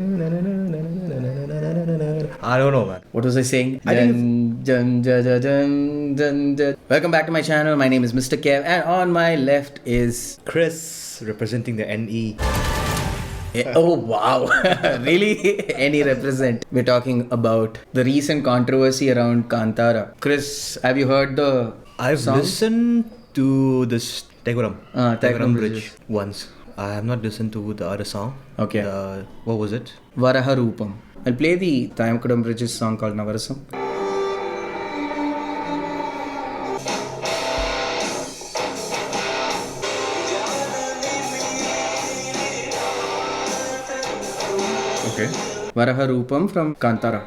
I don't know, man. What was I saying? Welcome back to my channel. My name is Mr. Kev, and on my left is Chris, representing the NE. Oh wow, really? NE represent. We're talking about the recent controversy around Kantara. Chris, have you heard the I've song? listened to this Thaikkudam Thaikkudam Bridge once. I have not listened to the other song. Okay. What was it? Varaha Roopam. I'll play the Thaikkudam Bridge's song called Navarasam. Okay. Varaha Roopam from Kantara.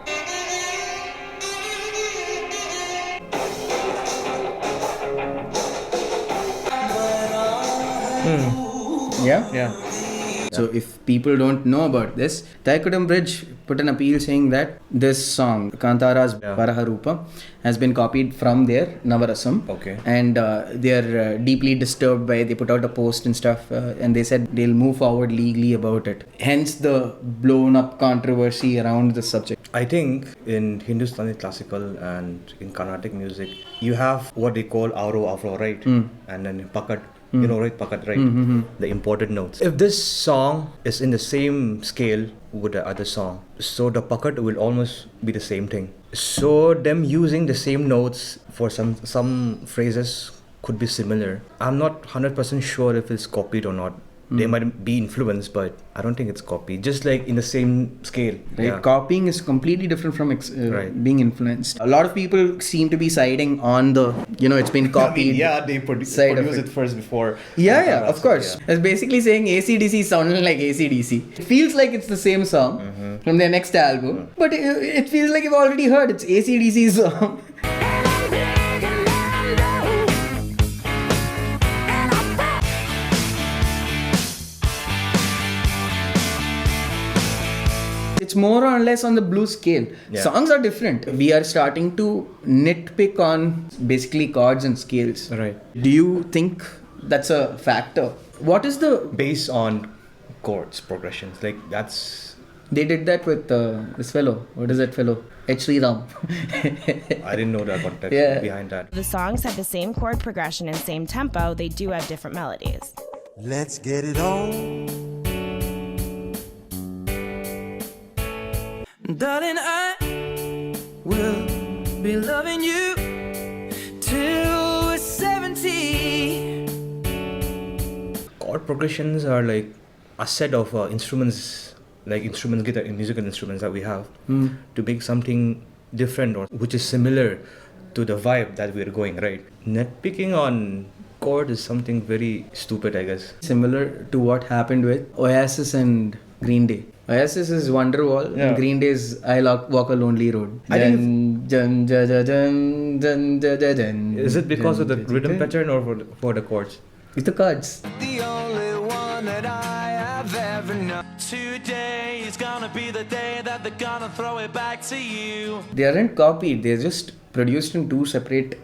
Yeah? Yeah. So if people don't know about this, Thaikkudam Bridge put an appeal saying that this song, Kantara's Varaha Roopam, has been copied from their Navarasam. Okay. And they're deeply disturbed by, they put out a post and stuff, and they said they'll move forward legally about it. Hence the blown up controversy around the subject. I think in Hindustani classical and in Carnatic music, you have what they call Afro, right? And then Pakat. You know, right? Pakat, right? The imported notes. If this song is in the same scale with the other song, so the Pakat will almost be the same thing. So them using the same notes for some phrases could be similar. I'm not 100% sure if it's copied or not. They might be influenced, but I don't think it's copied. Just like in the same scale. Right? Yeah. Copying is completely different from being influenced. A lot of people seem to be siding on the, it's been copied. They produce side of it first before. Yeah, of course. It's basically saying AC/DC sounding like AC/DC. It feels like it's the same song from their next album, but it feels like you've already heard it's AC/DC's song. It's more or less on the blues scale. Yeah. Songs are different. We are starting to nitpick on basically chords and scales. Right. Do you think that's a factor? What is the... Based on chords, progressions. Like that's... They did that with this fellow. What is that fellow? H. Ram. I didn't know the context behind that. The songs have the same chord progression and same tempo. They do have different melodies. Let's get it on. Darling, I will be loving you till we're 70. Chord progressions are like a set of instruments, like instruments, guitar, musical instruments that we have to make something different or which is similar to the vibe that we're going, right? Nitpicking on chord is something very stupid, I guess. Similar to what happened with Oasis and Green Day. Oasis is Wonderwall, and Green Day is I Walk a Lonely Road. Is it because of the rhythm pattern or for the chords? It's the chords. The only one that I have ever known. Today is gonna be the day that they're gonna throw it back to you. They aren't copied, they're just produced in two separate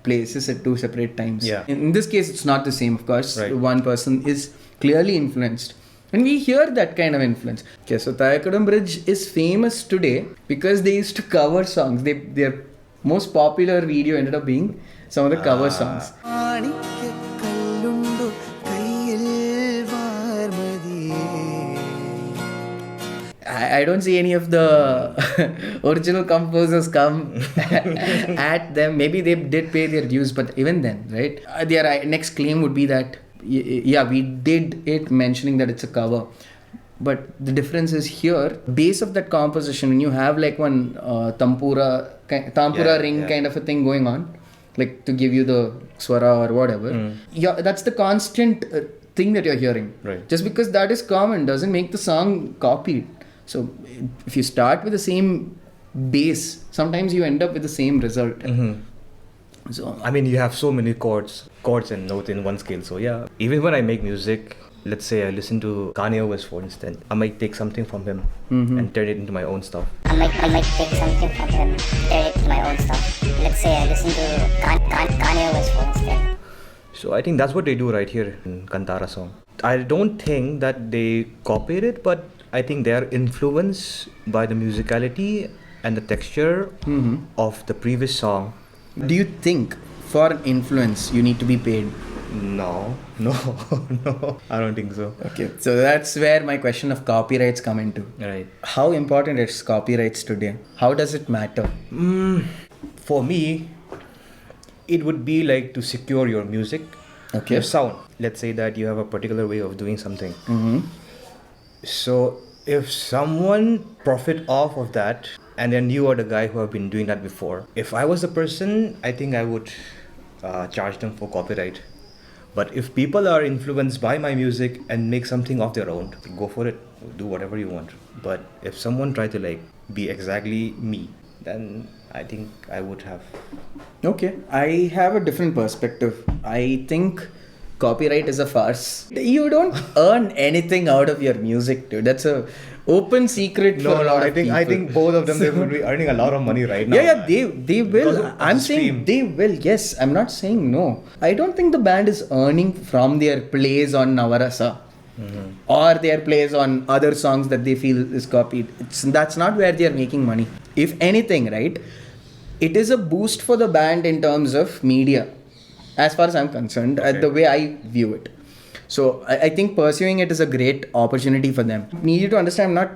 places at two separate times. Yeah. In this case, it's not the same, of course. Right. One person is clearly influenced. And we hear that kind of influence. Okay, so Thaikkudam Bridge is famous today because they used to cover songs. Their most popular video ended up being some of the cover songs. I don't see any of the original composers come at them. Maybe they did pay their dues, but even then, right? Their next claim would be that we did it mentioning that it's a cover, but the difference is here, base of that composition, when you have like one tampura ring kind of a thing going on, like to give you the swara or whatever, that's the constant thing that you're hearing. Right. Just because that is common doesn't make the song copied. So if you start with the same base, sometimes you end up with the same result. So I mean, you have so many chords and notes in one scale. So yeah, even when I make music, let's say I listen to Kanye West, for instance, I might take something from him and turn it into my own stuff. I might take something from him, turn it into my own stuff. Let's say I listen to Kanye West, for instance. So I think that's what they do right here in Kantara song. I don't think that they copied it, but I think they are influenced by the musicality and the texture of the previous song. Do you think for an influence you need to be paid? No, no, I don't think so. Okay, so that's where my question of copyrights come into. Right. How important is copyrights today? How does it matter? For me, it would be like to secure your music, Okay. your sound. Let's say that you have a particular way of doing something. So if someone profit off of that, and then you are the guy who have been doing that before, if I was the person, I think I would charge them for copyright. But if people are influenced by my music and make something of their own, go for it, do whatever you want. But if someone try to like be exactly me, then I think I would have. Okay, I have a different perspective. I think copyright is a farce. You don't earn anything out of your music, dude. That's a open secret for a lot of people. I think both of them they would be earning a lot of money right now. Yeah, they will. Because of I'm the saying stream. they will. Yes, I'm not saying no. I don't think the band is earning from their plays on Navarasam. Or their plays on other songs that they feel is copied. That's not where they are making money. If anything, right, it is a boost for the band in terms of media, as far as I'm concerned, the way I view it. So I think pursuing it is a great opportunity for them. Need you to understand, I'm not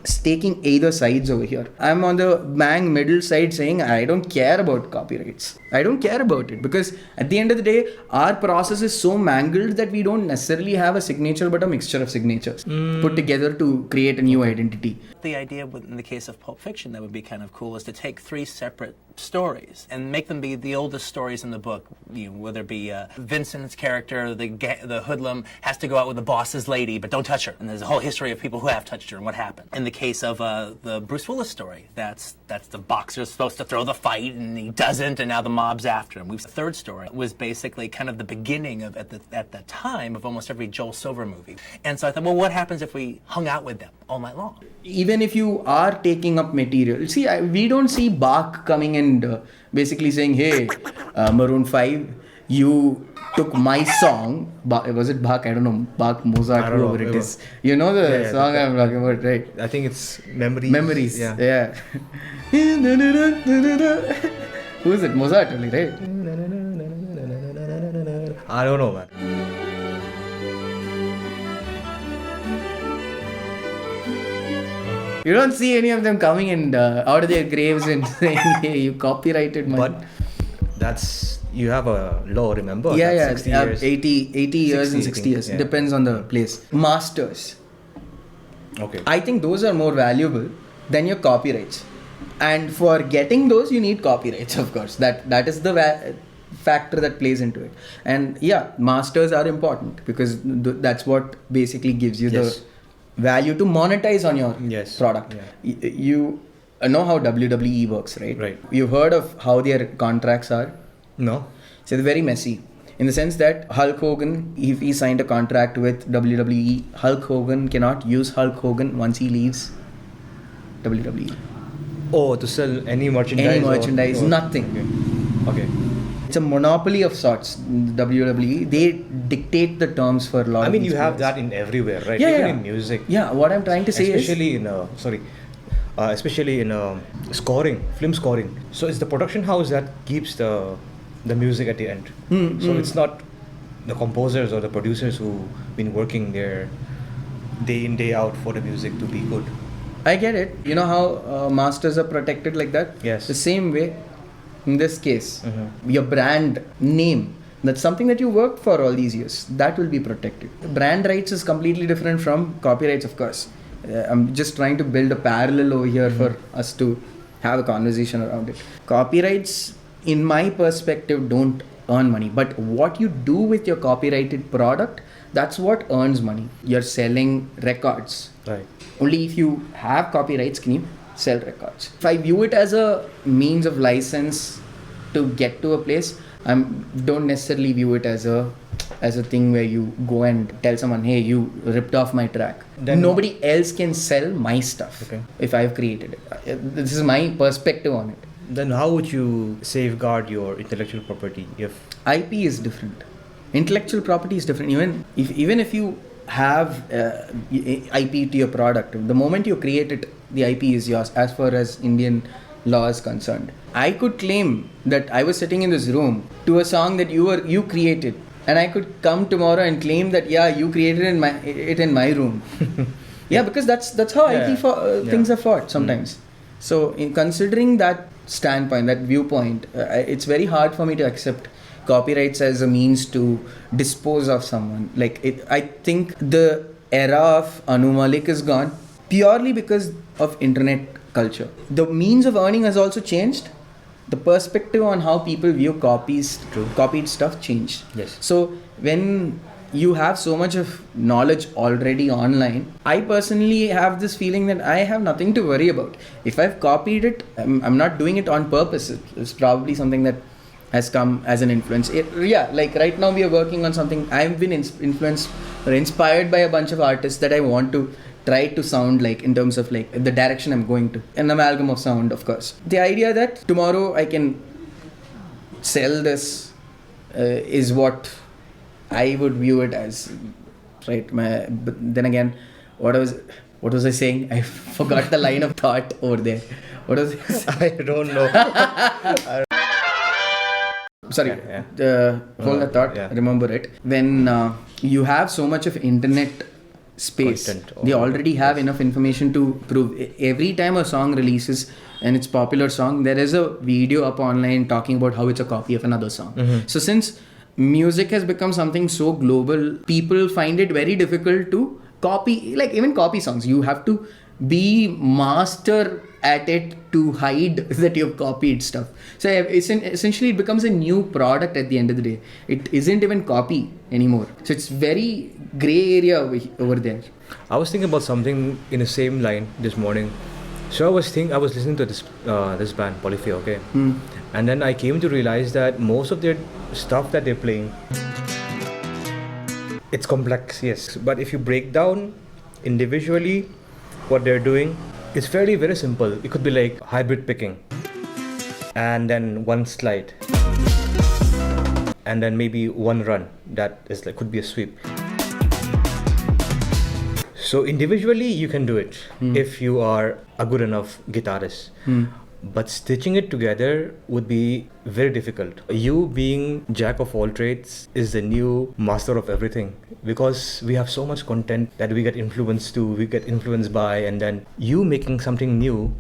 staking either sides over here. I'm on the bang middle side saying I don't care about copyrights. I don't care about it because at the end of the day, our process is so mangled that we don't necessarily have a signature but a mixture of signatures put together to create a new identity. The idea in the case of Pulp Fiction that would be kind of cool is to take 3 separate stories and make them be the oldest stories in the book. You know, whether it be Vincent's character, the hoodlum has to go out with the boss's lady, but don't touch her. And there's a whole history of people who have touched her and what happened. In the case of the Bruce Willis story, that's the boxer's supposed to throw the fight and he doesn't, and now the mob's after him. The third story was basically kind of the beginning of at the time of almost every Joel Silver movie. And so I thought, well, what happens if we hung out with them all night long? Even if you are taking up material, see, we don't see Bach coming and basically saying, hey, Maroon 5, you took my song, was it Bach? I don't know, Bach, Mozart, whoever it is. You know the song I'm talking about, right? I think it's Memories. Memories, yeah. Who is it? Mozart only, right? I don't know, man. You don't see any of them coming and out of their graves and saying, hey, you copyrighted my... But that's, you have a law, remember? Yeah, That's 60 years. 80 years and 60, 60 years. yeah. Depends on the place. Masters. Okay. I think those are more valuable than your copyrights. And for getting those, you need copyrights, of course. That is the factor that plays into it. And yeah, masters are important because that's what basically gives you Yes. the value to monetize on your Yes. product. Yeah. You know how WWE works, right? Right. You've heard of how their contracts are. No? So they're very messy. In the sense that Hulk Hogan, if he signed a contract with WWE, Hulk Hogan cannot use Hulk Hogan once he leaves WWE. Oh, to sell any merchandise? Any merchandise, nothing. Okay. It's a monopoly of sorts. WWE, they dictate the terms for a lot I of mean, these you have players. that in everywhere, right? Yeah, Even yeah. in music. Yeah, what I'm trying to say Especially is... especially in scoring, film scoring. So it's the production house that keeps the music at the end. So it's not the composers or the producers who've been working there day in, day out for the music to be good. I get it. You know how masters are protected like that? Yes. The same way, in this case, your brand name, that's something that you worked for all these years. That will be protected. Brand rights is completely different from copyrights, of course. I'm just trying to build a parallel over here for us to have a conversation around it. Copyrights, in my perspective, don't earn money. But what you do with your copyrighted product, that's what earns money. You're selling records. Right. Only if you have copyrights can you sell records. If I view it as a means of license to get to a place, I don't necessarily view it as a thing where you go and tell someone, hey, you ripped off my track. Then nobody else can sell my stuff if I've created it. This is my perspective on it. Then how would you safeguard your intellectual property if... IP is different. Intellectual property is different. Even if you have IP to your product. The moment you create it, the IP is yours as far as Indian law is concerned. I could claim that I was sitting in this room to a song that you created, and I could come tomorrow and claim that you created it in my room. Yeah, because that's how IP things are fought sometimes. So in considering that standpoint, that viewpoint, it's very hard for me to accept copyrights as a means to dispose of someone. I think the era of Anu Malik is gone purely because of internet culture. The means of earning has also changed. The perspective on how people view copied stuff changed. Yes. So when you have so much of knowledge already online, I personally have this feeling that I have nothing to worry about. If I've copied it, I'm not doing it on purpose. It's probably something that has come as an influence. Like right now we are working on something. I've been influenced or inspired by a bunch of artists that I want to try to sound like, in terms of like the direction I'm going to. An amalgam of sound, of course. The idea that tomorrow I can sell this is what I would view it as, right? But then again, what was I saying? I forgot the line of thought over there. What was it? I don't know. Sorry, hold that thought. Yeah. Remember it. When you have so much of internet space, they already have enough information to prove. Every time a song releases and it's popular song, there is a video up online talking about how it's a copy of another song. Mm-hmm. So since music has become something so global, people find it very difficult to copy, like even copy songs. You have to be master at it to hide that you've copied stuff. So essentially it becomes a new product at the end of the day. It isn't even copy anymore. So it's very grey area over there. I was thinking about something in the same line this morning. So I was listening to this band Polyphia, okay? And then I came to realize that most of their stuff that they're playing, it's complex, yes. But if you break down individually what they're doing, it's very, very simple. It could be like hybrid picking, and then one slide, and then maybe one run that is like could be a sweep. So individually you can do it if you are a good enough guitarist. But stitching it together would be very difficult. You being jack of all trades is the new master of everything, because we have so much content that we get influenced by, and then you making something new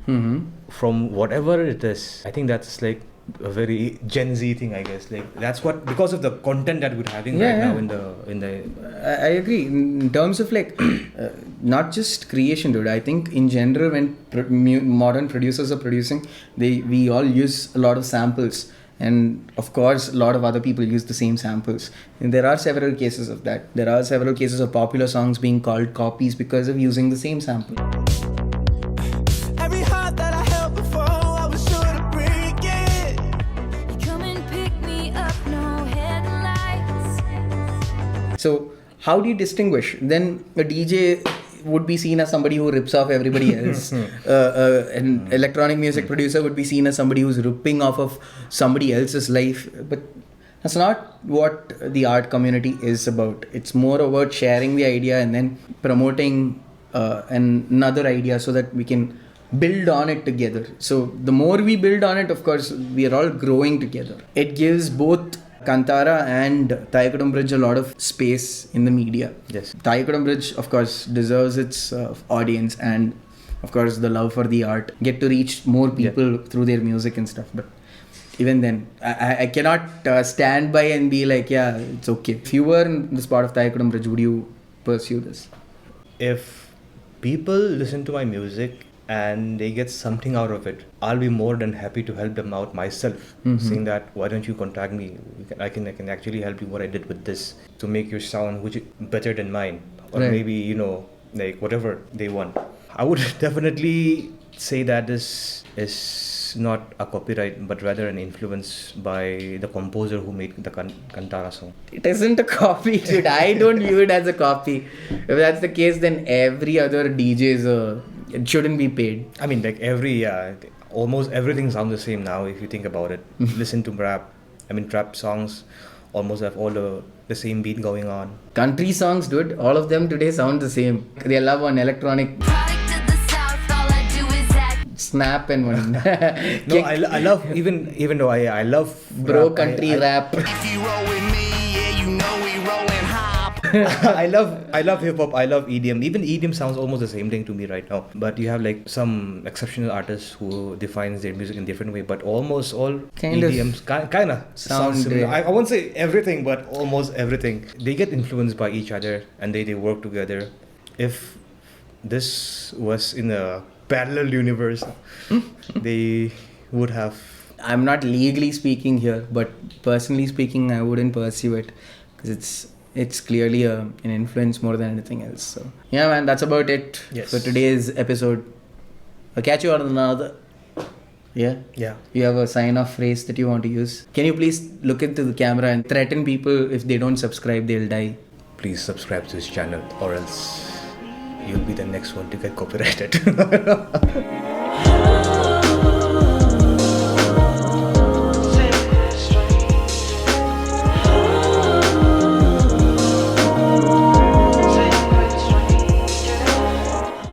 from whatever it is. I think that's like a very Gen Z thing, I guess. Like that's what, because of the content that we're having now in the. I agree. In terms of like, not just creation, dude. I think in general, when modern producers are producing, we all use a lot of samples, and of course, a lot of other people use the same samples. And there are several cases of that. There are several cases of popular songs being called copies because of using the same sample. Every heart that I held before, I was sure to break it. Come and pick me up, no headlights. So how do you distinguish? Then a DJ would be seen as somebody who rips off everybody else. An electronic music producer would be seen as somebody who's ripping off of somebody else's life. But that's not what the art community is about. It's more about sharing the idea and then promoting another idea so that we can build on it together. So the more we build on it, of course, we are all growing together. It gives both Kantara and Thaikkudam Bridge a lot of space in the media. Yes. Thaikkudam Bridge, of course, deserves its audience and, of course, the love for the art. Get to reach more people through their music and stuff. But even then, I cannot stand by and be like, yeah, it's okay. If you were in the spot of Thaikkudam Bridge, would you pursue this? If people listen to my music and they get something out of it, I'll be more than happy to help them out myself. Saying that, why don't you contact me? I can actually help you what I did with this to make your sound which better than mine, or maybe like whatever they want. I would definitely say that this is not a copyright, but rather an influence by the composer who made the Kantara song. It isn't a copy, dude. I don't view it as a copy. If that's the case, then every other DJ it shouldn't be paid. I mean, like almost everything sounds the same now if you think about it. Listen to rap, trap songs, almost have all the same beat going on. Country songs, dude, all of them today sound the same. They love one electronic Product of the South, all I do is act. snap and one No, kick. I love even though I love Bro, rap, country rap. If you roll with me, yeah, you know we rollin' hop. I love hip hop. I love EDM. Even EDM sounds almost the same thing to me right now. But you have like some exceptional artists who defines their music in different way. But almost all Kind of EDMs kind of sound similar. I won't say everything, but almost everything. They get influenced by each other and they work together. If this was in a parallel universe, they would have. I'm not legally speaking here, but personally speaking, I wouldn't pursue it because it's clearly an influence more than anything else. So yeah, man, that's about it for today's episode. I'll catch you on another. Yeah? Yeah. You have a sign-off phrase that you want to use? Can you please look into the camera and threaten people if they don't subscribe, they'll die? Please subscribe to this channel or else you'll be the next one to get copyrighted.